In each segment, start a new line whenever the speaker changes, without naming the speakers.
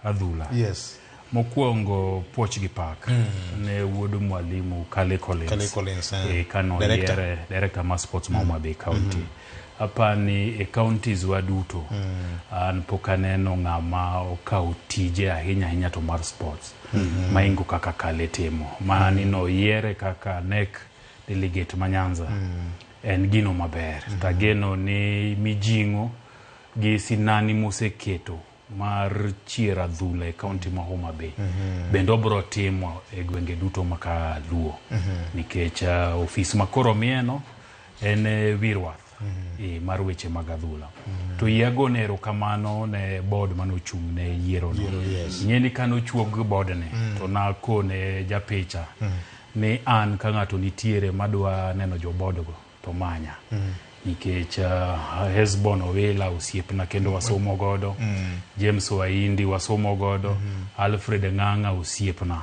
adhula.
Yes.
Mokwongo Puoch gi Pak ne wuod mwalimu Kale Collins kano director ma sports ma Homa Bay County. Apani e counties waduto an pok aneno ng'ama okawo tije ahinya to mar sports maingo kaka Kale timo. Mani no yiere kaka NEC delegate ma Nyanza. En gino maber. Tageno ni mijingo gi sinani moseketo mar chiera adhula e county ma Homa Bay. Bendo bro timo e gwenge duto maka Luo. Nikech ofis makoro mieno en Wirwath. Mar weche mag adhula. To yago nero kamano ne board manochung' ne yiero no. Ng'eni kano chuog board ne to na kone japicha ne an ka ng'ato nitiere madwa neno jo board go to manya. Nikech Hesbon Owila osiepna kendo wasomo godo, James Waindi wasomo godo, Alfred Ng'ang'a osiepna.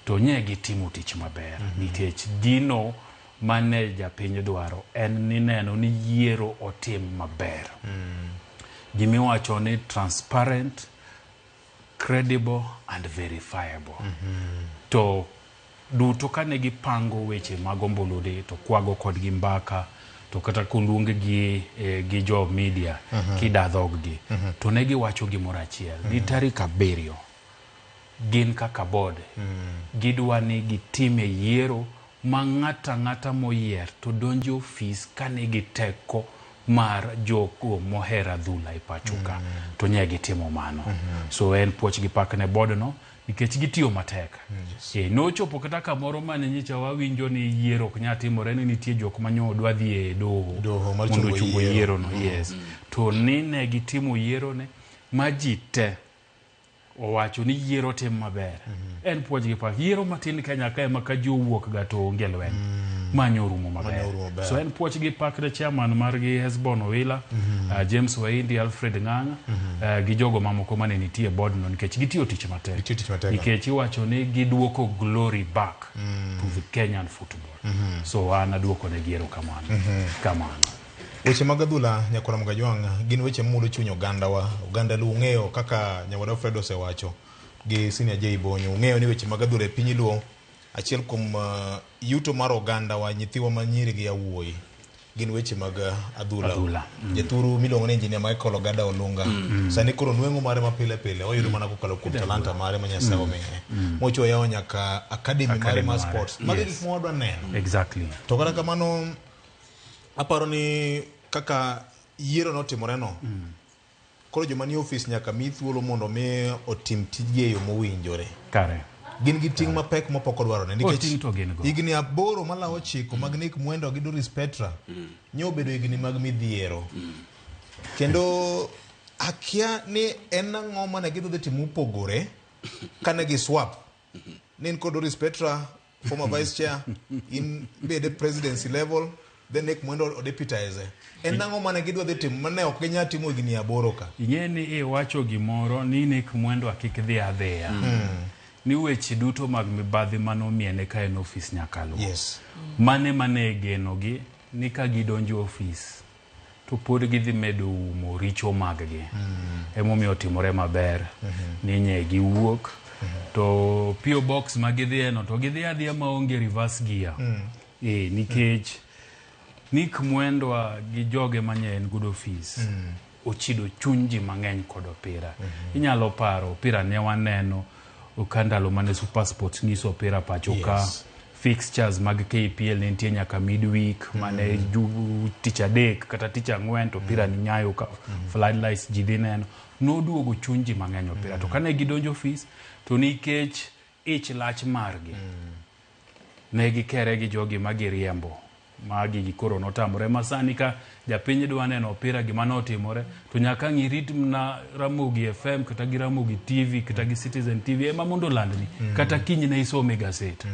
To nyegi timo tich maber nikech gino mane japiny dwaro en ni neno ni yiero otim maber. Gimiwacho ni transparent, credible and verifiable. To duto kane gipango weche mag ombulude to kwago kodgi mbaka to kata koluong gi jo media kidadhog gi to ne giwacho gimoro achiel ni tarik 7 gin kaka board gidwa ni gitime yiero ma ng'ata moyier to donjo ofis kane giteko mar jogo mohera adhula e pachoka to nye gitimo mano. So en Puoch gi Pak ne board no nikech gitiyo matek. Nochopo kata kamoro mane nyicha wawinjo ni yiero ok nya timore ni nitie jok manyo dwa dhi e doho mondo chungo yiero no. To ne gitimo yiero ne majite owacho ni yiero tim maber. En Puoch gi Pak yiero matin Kenya ka ema ka jowuok ga to onge lweny manyo rumo maber. So en Puoch gi Pak the chairman margi Hesbon Owila, James Waindi, Alfred Ng'ang'a gi jogo mamoko mane nitie board no nikech gitiyo tich matek. Nikech iwacho ni giduoko glory back to the Kenyan football. So ana duoko ne giero kamano.
Weche mag adhula Nyakora Mgajwang' gin weche mulo chuny oganda Luo ng'eyo kaka Nyawada Fred osewacho gi Senior J Bonyo ng'eyo ni weche mag adhula e piny Luo achiel kuom yuto mar oganda wa nyithiwa manyiri gi yawuoyi gin weche mag adhula. Jaturu miluongo ni Engineer Michael Ogada Olunga sani koro nweng'o mare mapile oyudo mana kokalo kuom talanta mare ma Nyasaye omiye mocho yawo nyaka academy mare mar sports mag gik mwadwa neno.
Exactly.
To kata kamano aparo ni kaka yiero notimore no koro joma ni ofis nyaka mi thuolo mondo mi otim tije yo mowinjore.
Kare.
Gin gi ting' mapek mopoko dwarone nikech higni 8 malawo 9 mag Nick Mwendo gi Doris Petra nyo bedo higni mag midhiero. Kendo akia ni en ang'o mane gidhi timo upogore kane gi swap nin kod Doris Petra former vice chair in bede presidency level then Nick Mwendo deputize. En ang'o mane gidwa dhi timo mane ok ginya timo higni 8 ka.
Ing'eni wacho gimoro ni Nick Mwendo akik dhi adhiya. Ni weche duto mag mibadhi manomiene ka en ofis nyakalo. Mane geno gi ni ka gidonjo ofis to pod gidhi medo umo richo maggi. Emomiyo timore maber ni nye giwuok to PO box magidhieno to gidhi adhiya maonge reverse gear. Nikech Nick Mwendo gi joge manye en good office ochido chunji mang'eny kod opira. Inyalo paro opira ne waneno ukandalo mane Super Sports nyiso opira pachoka. Fixtures mag KPL ne nitie nyaka midweek mane tich adek kata tich ang'wen to opira ni nyayo ka floodlights ji dhi neno. Noduogo chunji mang'eny opira to kane gidonjo office to nikech ich lach margi ne gikere gi jogi magiriembo magi gikoro notamore masani ka japiny dwa neno opira gima notimore to nyaka ng'irit na Ramogi FM kata gi Ramogi TV kata gi Citizen TV ema mondo landni kata kinyi ne isome gaset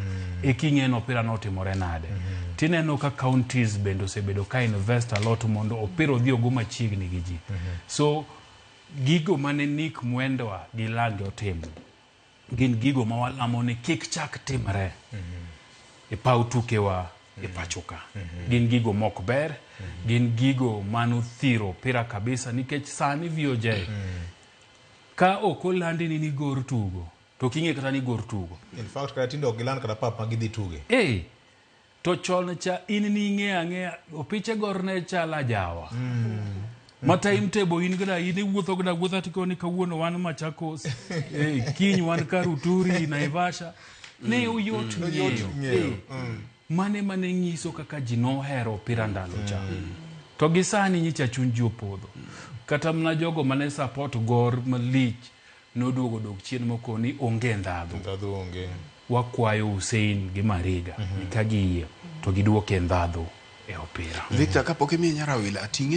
king'eno opira notimore nade. Tineno ka counties bendo osebedo ka invest a lot mondo opira odhi ogo machiegni gi ji. So gigo mane Nick Mwendo gi Lange otimo gin gigo ma walamo ni kik chak timre e paw tukewa e pachoka. Gin gigo mok ber, gin gigo manu thiro opira kabisa nikech sani VOJ ka okolandi ni gor tugo to kinge kata ni gor tugo
in fact kata tindo gilan kata papa gidhi tuge
to chon cha in ni ng'e opiche gorne chala jawa ma time table in gada in wuotho gada wuotha tikoni kawuono wan Machakos kiny wan Karuturi Naivasha ne uyot ng'eyo mane nyiso kaka ji nohero opira ndalo cha to gisani nyicha chuny ji opodho kata mna jogo mane support gor malich noduogo dok chien moko ni onge ndhadhu
onge
wakwayo Hussein gi Mariga ka giyie to giduoke ndhadhu e opira.
Victor kapok imiyo Nyarawila ating'e